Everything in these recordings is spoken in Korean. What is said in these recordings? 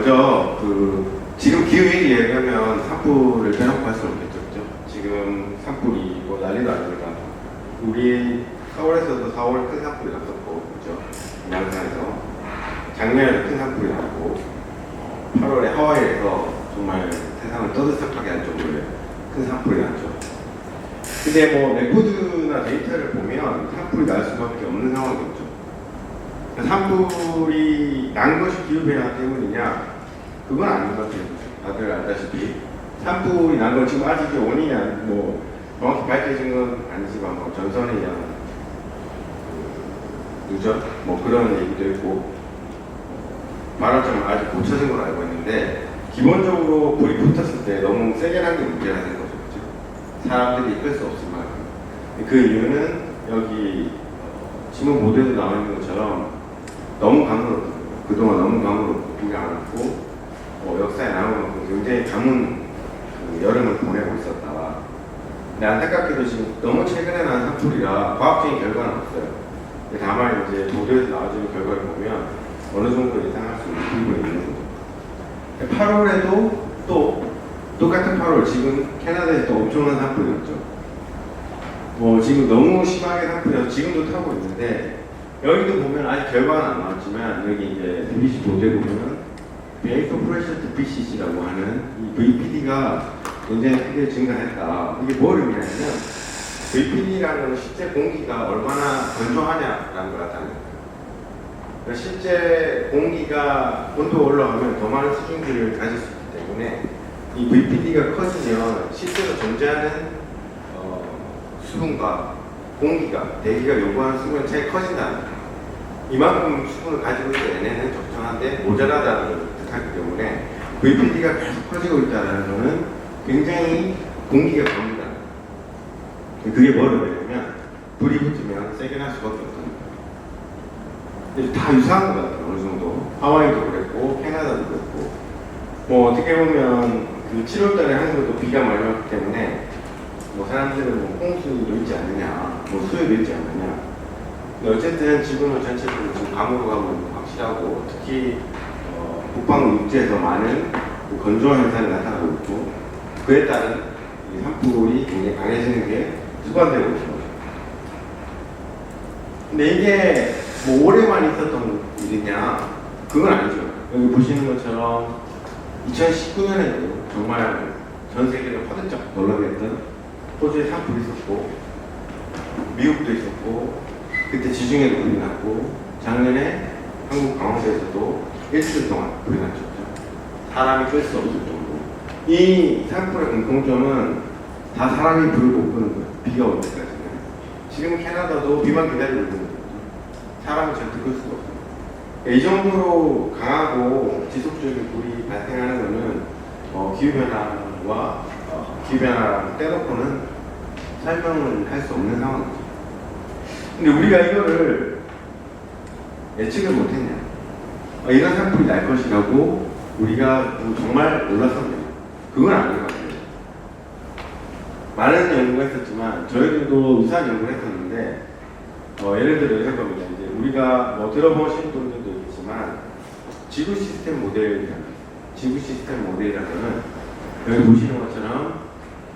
먼저 지금 기후위기 얘기하면 산불을 빼놓고 할 수는 없겠죠. 그죠? 지금 산불이 뭐 난리도 아닙니다. 우리 서울에서도 4월에 큰 산불이 났었고, 그죠? 남산에서 작년에도 큰 산불이 났고, 8월에 하와이에서 정말 세상을 떠들썩하게 할 정도의 큰 산불이 났죠. 근데 뭐 레코드나 데이터를 보면 산불이 날 수밖에 없는 상황이었죠. 산불이 난 것이 기후변화 때문이냐? 그건 아닌 것 같아요. 다들 알다시피 산불이 난 건 지금 아직 원인이 뭐 정확히 밝혀진 건 아니지만 뭐 전선에 의한 누전 뭐 그런 얘기도 있고 발화점은 아직 못 찾은 걸로 알고 있는데 기본적으로 불이 붙었을 때 너무 세게 난 게 문제라는 거죠. 그렇죠? 사람들이 이끌 수 없을 만큼. 그 이유는 여기 지문 보도에도 나와 있는 것처럼 너무 가물었거든요. 그동안 너무 가물었고 불이 안 왔고 역사에 나온 만큼 굉장히 가문 여름을 보내고 있었다. 근데 안타깝게도 지금 너무 최근에 난 산불이라 과학적인 결과는 없어요. 다만 이제 보도에서 나와주는 결과를 보면 어느 정도 예상할 수 있는 부분이 있는 거죠. 8월에도 또 똑같은 8월 지금 캐나다에서 또 엄청난 산불이었죠. 지금 너무 심하게 산불이어서 지금도 타고 있는데 여기도 보면 아직 결과는 안 나왔지만 여기 이제 BBC 보도에 보면 Vapor Pressure to PCC라고 하는 이 VPD가 굉장히 크게 증가했다. 이게 뭘 의미하냐면 VPD라는 건 실제 공기가 얼마나 건조하냐라는 걸 나타내는 거예요. 그러니까 실제 공기가 온도가 올라가면 더 많은 수증기를 가질 수 있기 때문에 이 VPD가 커지면 실제로 존재하는 수분과 공기가 대기가 요구하는 수분의 차이 커진다는 거예요. 이만큼 수분을 가지고 있는 얘네는 적정한데 모자라다는 걸 뜻하기 때문에 VPD가 계속 커지고 있다는 것은 굉장히 공기가 겁니다. 그게 뭐를 말하냐면 불이 붙으면 세게 날 수밖에 없습니다. 다 유사한 것 같아요. 어느 정도 하와이도 그랬고 캐나다도 그랬고 어떻게 보면 7월달에 한국도 비가 많이 왔기 때문에 사람들은 홍수도 있지 않느냐 수해도 있지 않느냐. 어쨌든 지금은 전체적으로 지금 가물가물 확실하고 특히 북방 육지에서 많은 건조한 현상이 나타나고 있고 그에 따른 이 산불이 굉장히 강해지는 게 수반되고 있습니다. 근데 이게 올해만 있었던 일이냐? 그건 아니죠. 여기 보시는 것처럼 2019년에도 정말 전 세계를 화들짝 놀라게 했던 호주에 산불이 있었고 미국도 있었고 그때 지중해도 불이 났고 작년에 한국 강원도에서도 일주일 동안 불이 났죠. 사람이 끌 수 없을 정도. 이 산불의 공통점은 다 사람이 불을 못 끄는 거예요. 비가 올 때까지는. 지금 캐나다도 비만 기다리고 있는 거죠. 사람이 절대 끌 수가 없어요. 이 정도로 강하고 지속적인 불이 발생하는 것은 기후변화와 기후변화랑 떼놓고는 설명을 할 수 없는 상황이죠. 근데 우리가 이거를 예측을 못했냐? 이런 산불이 날 것이라고 우리가 정말 몰랐었냐? 그건 아닌 것 같아요. 많은 연구가 있었지만 저희들도 유사한 연구를 했었는데 예를 들어 이런 겁니다. 이제 우리가 들어보신 분들도 있겠지만 지구 시스템 모델이라는 거는 여기 보시는 것처럼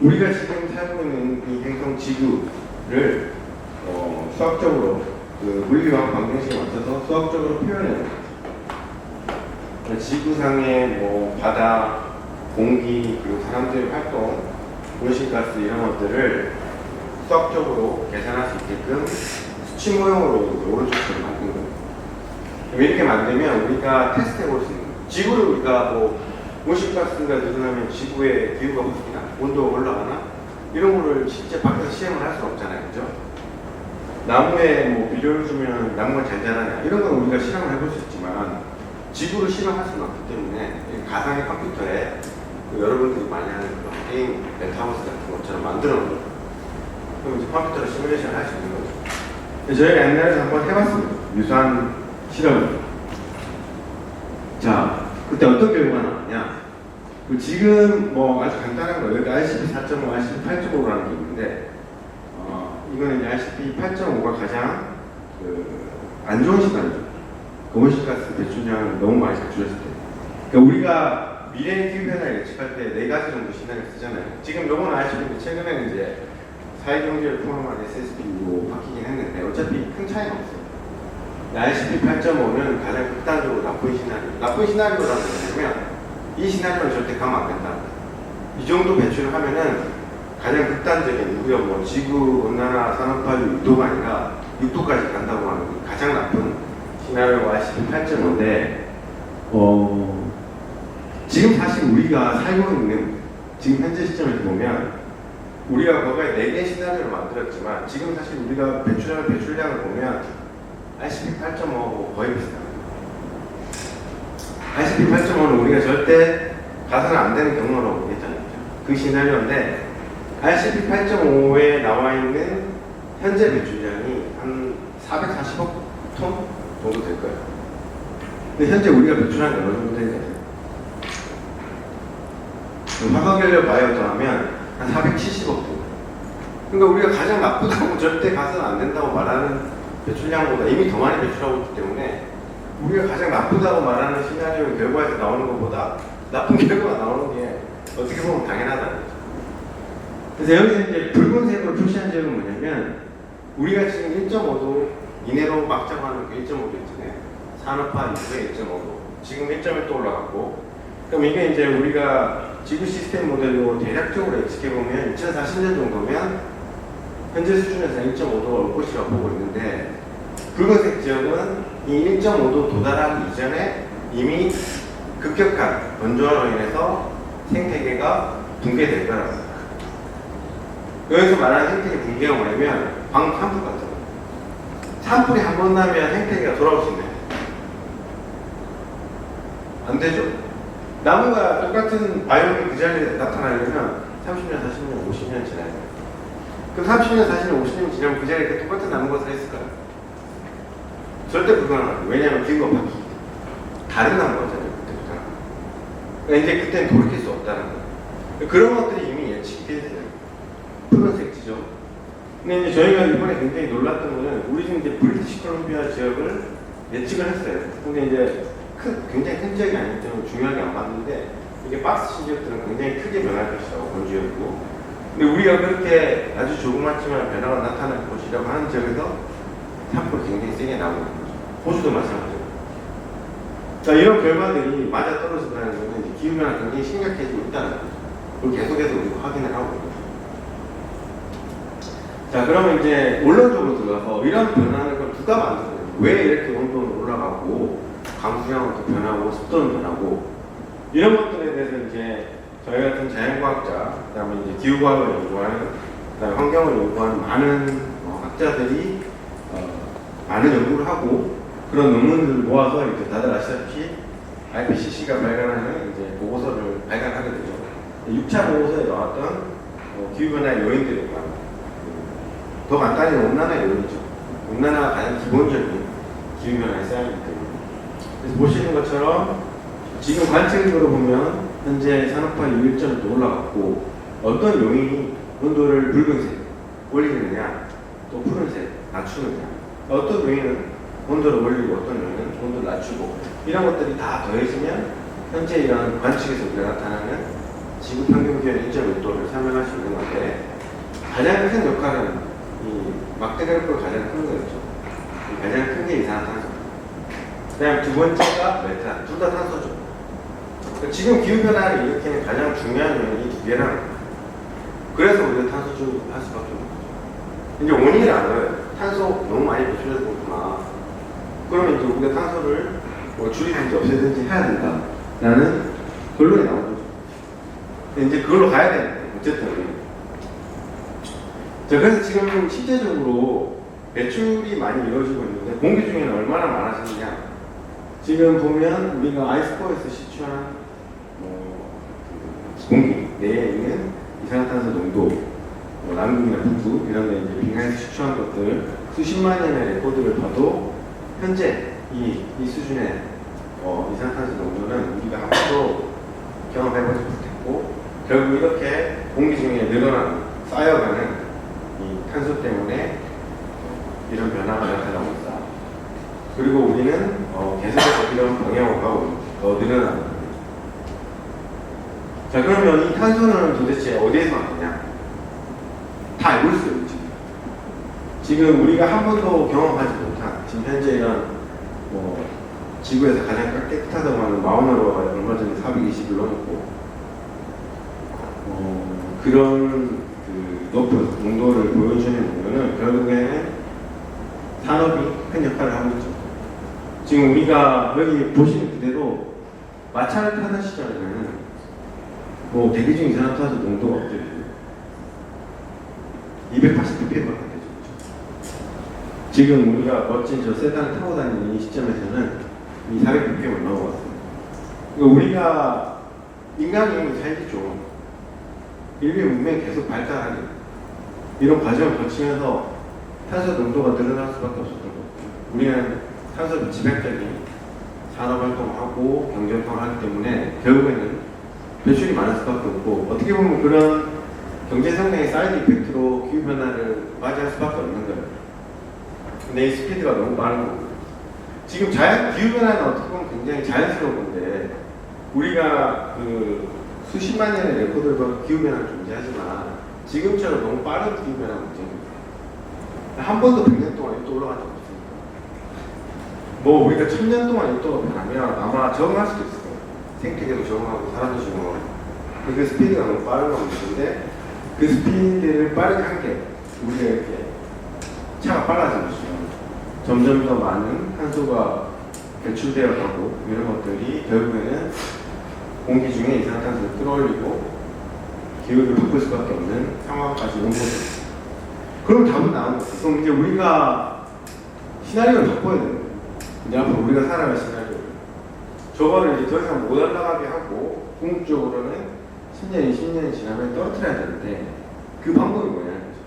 우리가 지금 살고 있는 이 행성 지구를 수학적으로 물리학 방정식에 맞춰서 수학적으로 표현해요. 지구상의 바다, 공기, 그리고 사람들의 활동, 온실가스 이런 것들을 수학적으로 계산할 수 있게끔 수치 모형으로 오른쪽으로 만든 거예요. 이렇게 만들면 우리가 테스트해 볼 수 있는 거예요. 지구를 우리가 온실가스가 늘어나면 지구의 기후가 바뀌나, 온도가 올라가나 이런 거를 실제 밖에서 시험을 할 수는 없잖아요, 그죠? 나무에 비료를 주면 나무가 잘 자라냐 이런 건 우리가 실험을 해볼 수 있지만 지구를 실험할 수는 없기 때문에 가상의 컴퓨터에 여러분들이 많이 하는 그런 게임 메타버스 같은 것처럼 만들어 놓은 거예요. 그럼 이제 컴퓨터로 시뮬레이션을 할 수 있는 거죠. 저희가 옛날에 한번 해봤습니다. 유사한 실험을. 자, 그때 어떤 결과가 나왔냐? 지금 아주 간단한 거예요. 여기 RCP 4.5, RCP 8.5라는 게 있는데 이거는 이제 RCP 8.5가 가장 안 좋은 시간이죠. 온실가스 배출량을 너무 많이 배출했을 때. 그러니까 우리가 미래의 기후변화를 예측할 때 네 가지 정도 시나리오 쓰잖아요. 지금 요건 아시겠지만 최근에는 이제 사회경제를 포함한 SSP로 바뀌긴 했는데 어차피 큰 차이는 없어요. RCP 8.5는 가장 극단적으로 나쁜 시나리오. 나쁜 시나리오라는 게 뭐냐면 이 시나리오는 절대 가면 안 된다. 이 정도 배출을 하면은 가장 극단적인 우리가 뭐 지구 온난화 산업화율 6도가 아니라 6도까지 간다고 하는 가장 나쁜 시나리오가 RCP 8.5인데 지금 사실 우리가 살고 있는 지금 현재 시점에서 보면 우리가 과거에 4개 시나리오를 만들었지만 지금 사실 우리가 배출하는 배출량을 보면 RCP 8.5하고 거의 비슷합니다. RCP 8.5는 우리가 절대 가서는 안 되는 경로라고 했잖아요. 그 시나리오인데 RCP 8.5에 나와 있는 현재 배출량이 한 440억 톤 정도 될 거예요. 근데 현재 우리가 배출한 게 어느 정도 될까요? 화석연료 바이오 더하면 한 470억 톤. 그러니까 우리가 가장 나쁘다고 절대 가서는 안 된다고 말하는 배출량보다 이미 더 많이 배출하고 있기 때문에 우리가 가장 나쁘다고 말하는 시나리오 결과에서 나오는 것보다 나쁜 결과가 나오는 게 어떻게 보면 당연하다는 거죠. 그래서 여기서 이제 붉은색으로 표시한 점은 뭐냐면 우리가 지금 1.5도 이내로 막자고 하는 그 1.5도 있잖아요. 산업화 이후에 1.5도. 지금 1.1도 올라갔고 그럼 이게 이제 우리가 지구 시스템 모델로 대략적으로 예측해보면 2040년 정도면 현재 수준에서 1.5도가 올 것이라고 보고 있는데 붉은색 지역은 이 1.5도 도달하기 이전에 이미 급격한 건조화로 인해서 생태계가 붕괴될 거라고 합니다. 여기서 말하는 생태계 붕괴가 뭐냐면 방금 산불 같은 거. 산불이 한 번 나면 생태계가 돌아올 수 있나요? 안 되죠? 나무가 똑같은 바이옴이 그 자리에 나타나려면 30년, 40년, 50년 지나야 돼요. 그럼 30년, 40년, 50년 지나면 그 자리에 똑같은 나무가 서 있을까요? 절대 불가능하죠. 왜냐하면 기후가 바뀌기 때문에. 다른 나무가 잖아요. 그때부터. 그러니까 이제 그때는 돌이킬 수 없다는 거예요. 그런 것들이 이미 예측이 되어 있어요. 푸른색 지점. 근데 이제 저희가 이번에 굉장히 놀랐던 거는 우리 지금 이제 브리티시 콜롬비아 지역을 예측을 했어요. 근데 이제 굉장히 큰 지역이 아니기 때문에 중요하게 안 봤는데 이게 박스 지역들은 굉장히 크게 변할 것이라고 본 지역이고 근데 우리가 그렇게 아주 조그맣지만 변화가 나타날 것이라고 하는 지역에서 산불이 굉장히 세게 나오는 거죠. 호주도 마찬가지고 자 이런 결과들이 맞아떨어진다는 것은 기후변화가 굉장히 심각해지고 있다는 거죠. 그걸 계속해서 우리가 확인을 하고 있는 거죠. 자 그러면 이제 원론적으로 들어가서 이런 변화는 걸 누가 만들어요? 왜 이렇게 온도는 올라가고 강수량은 또 변하고 습도는 변하고 이런 것들에 대해서 이제 저희 같은 자연과학자, 그다음에 이제 기후과학을 연구하는, 그다음에 환경을 연구하는 많은 학자들이 많은 연구를 하고 그런 논문들을 모아서 이제 다들 아시다시피 IPCC가 발간하는 이제 보고서를 발간하게 되죠. 6차 보고서에 나왔던 기후변화의 요인들에 관한 더 간단히 온난화 요인이죠. 온난화가 가장 기본적인 기후변화의 쌓이기 때문에. 그래서 보시는 것처럼 지금 관측으로 보면 현재 산업화율 1.1도 올라갔고 어떤 요인이 온도를 붉은색 올리느냐 또 푸른색 낮추느냐 어떤 요인은 온도를 올리고 어떤 요인은 온도를 낮추고 이런 것들이 다 더해지면 현재 이런 관측에서 우리가 나타나는 지구 평균 기온 1.1도를 설명할 수 있는 건데 가장 큰 역할은 이 막대그래프가 가장 큰 거였죠. 가장 큰 게 이산화탄소. 그다음 두 번째가 메탄, 둘 다 탄소죠. 그러니까 지금 기후변화를 일으키는 가장 중요한 요인이 두 개라는 거예요. 그래서 우리가 탄소중립 할 수밖에 없는 거죠. 이제 원인을 알아요. 탄소 너무 많이 배출해서 그렇구나. 그러면 이제 우리가 탄소를 뭐 줄이든지 없애든지 해야 된다. 라는 결론이 나오는 거죠. 근데 이제 그걸로 가야 되는데, 어쨌든. 자, 그래서 지금 실제적으로 배출이 많이 이루어지고 있는데, 공기 중에는 얼마나 많아지느냐. 지금 보면 우리가 아이스코어에서 시추한 공기 내에 있는 이산화탄소 농도, 남극이나 북극 이런 데 이제 빙하에서 시추한 것들 수십만 년의 레코드를 봐도 현재 이 수준의 이산화탄소 농도는 우리가 한 번도 경험해보지 못했고 결국 이렇게 공기 중에 늘어나는 쌓여가는 이 탄소 때문에 이런 변화가 나타나고 있다. 그리고 우리는 계속해서 이런 방향으로 가고 더 늘어나는 자, 그러면 이 탄소는 도대체 어디에서 왔느냐? 다 알고 있어요, 지금. 지금 우리가 한 번도 경험하지 못한, 지금 현재 이런, 지구에서 가장 깨끗하다고 하는 마우나로가 얼마 전에 420을 넘었고, 그런 높은 농도를 보여주는 거는 결국에는 산업이 큰 역할을 하고 있죠. 지금 우리가 여기 보시는 그대로 마차를 타는 시절에는 대기 중 이산화탄소 농도가 어때요? 280ppm밖에 안 되죠. 지금 우리가 멋진 저 세단을 타고 다니는 이 시점에서는 이 400ppm을 넘어갔습니다. 그러니까 우리가 인간이 살기죠. 인류 문명이 계속 발달하는 이런 과정을 거치면서 탄소 농도가 늘어날 수밖에 없었던 거죠. 우리는 탄소 집약적인 산업 활동을 하고 경제 활동을 하기 때문에 결국에는 배출이 많을 수밖에 없고, 어떻게 보면 그런 경제 성장의 사이드 이펙트로 기후 변화를 맞이할 수밖에 없는 거예요. 근데 이 스피드가 너무 빠른 거고, 지금 기후 변화는 어떻게 보면 굉장히 자연스러운 건데, 우리가 수십만 년의 레코드를 본 기후 변화는 존재하지만 지금처럼 너무 빠른 기후 변화는 문제입니다. 한 번도 100년 동안 입도 올라간 적 없습니다. 우리가 1000년 동안 입도가 변하면 아마 적응할 수도 있을 거예요. 생태계도 적응하고 사람도 적응하고. 그 스피드가 너무 빠른 건 문제인데, 그 스피드를 빠르게 한 게 우리가 이렇게 차가 빨라지고 있어요. 점점 더 많은 탄소가 배출되어 가고, 이런 것들이 결국에는 공기 중에 이산화탄소를 끌어올리고 기후를 바꿀 수밖에 없는 상황까지 온 거죠. 그럼 답은 나오는 거죠. 그럼 이제 우리가 시나리오를 바꿔야 되는 거예요. 이제 앞으로 우리가 살아갈 시나리오를. 저거를 이제 더 이상 못 올라가게 하고, 궁극적으로는 10년, 20년이 지나면 떨어뜨려야 되는데, 그 방법이 뭐냐는 거죠.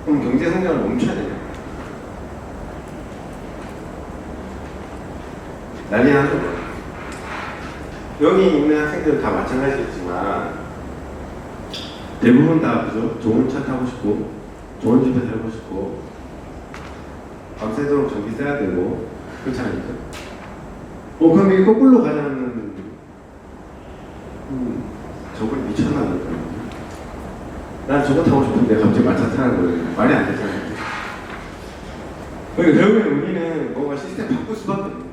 그럼 경제 성장을 멈춰야 되냐? 난리 나는 거예요. 여기 있는 학생들은 다 마찬가지겠지만 대부분 다 그죠? 좋은 차 타고 싶고, 좋은 집에 살고 싶고, 밤새도록 전기 써야 되고, 그렇지 않습니까? 그럼 이게 거꾸로 가자면 저걸 미쳤나 그럴까? 난 저거 타고 싶은데 갑자기 마차 타는 거예요. 말이 안 되잖아요. 그러니까 결국에는 우리는 뭔가 시스템 바꿀 수밖에 없는 거예요.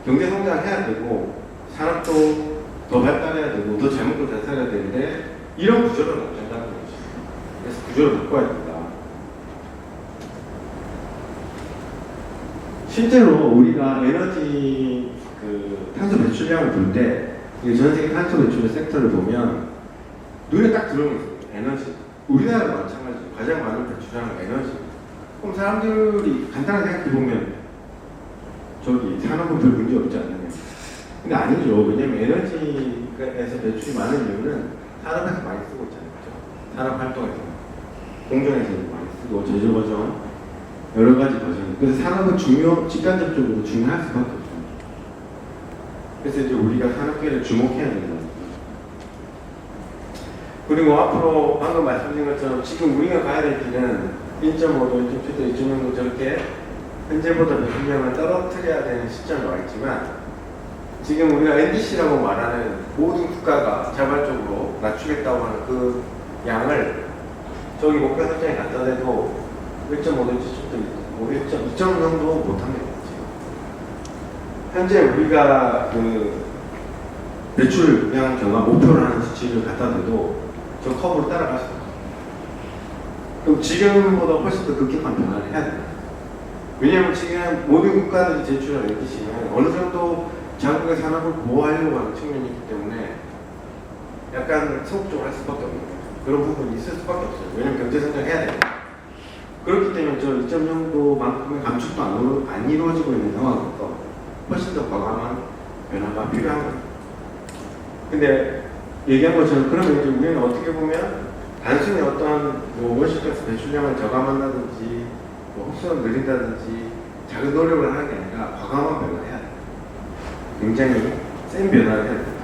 경제 성장을 해야 되고, 산업도 더 발달해야 되고, 더 잘 먹고 잘 살아야 되는데, 이런 구조를 못 된다는 거죠. 그래서 구조를 바꿔야 된다. 실제로 우리가 에너지 탄소 배출량을 볼 때, 전 세계 탄소 배출 섹터를 보면 눈에 딱 들어오는 게 있어요. 에너지. 우리나라도 마찬가지죠. 가장 많은 배출량은 에너지. 그럼 사람들이 간단하게 생각해 보면 산업은 별 문제 없지 않느냐. 근데 아니죠. 왜냐면 에너지에서 배출이 많은 이유는 산업에서 많이 쓰고 있잖아요. 그렇죠? 산업 활동에서. 공정에서 많이 쓰고, 제조 과정, 여러 가지 과정. 그래서 산업은 직간접적으로 중요할 수밖에 없어요. 그래서 이제 우리가 산업계를 주목해야 된다. 그리고 앞으로 방금 말씀드린 것처럼 지금 우리가 가야 될 길은 1.5도, 1.7도, 2.0도 저렇게 현재보다 배출량을 떨어뜨려야 되는 시점에 와 있지만, 지금 우리가 NDC라고 말하는 모든 국가가 자발적으로 낮추겠다고 하는 그 양을 저기 목표 설정에 갖다 대도 1.5도, 1.7도, 2.0도 못합니다. 지금. 현재 우리가 배출량 경과 목표를 하는 수치를 갖다 대도 저 커브를 따라갈 수 없어요. 그럼 지금보다 훨씬 더 급격한 변화를 해야 됩니다. 왜냐하면 지금 모든 국가들이 제출한 NDC는 어느 정도 자국의 산업을 보호하려고 하는 측면이 있기 때문에 약간 소극적으로 할 수밖에 없는 거예요. 그런 부분이 있을 수밖에 없어요. 왜냐하면 경제 성장해야 되니까. 그렇기 때문에 저 2.0도만큼의 감축도 안 이루어지고 있는 상황에서 훨씬 더 과감한 변화가 필요한 거예요. 근데 얘기한 것처럼 그러면 이제 우리는 어떻게 보면 단순히 어떤 온실가스 배출량을 저감한다든지 흡수를 늘린다든지 작은 노력을 하는 게 아니라 과감한 변화를 해야 돼요. 굉장히 센 변화를 해야 돼요.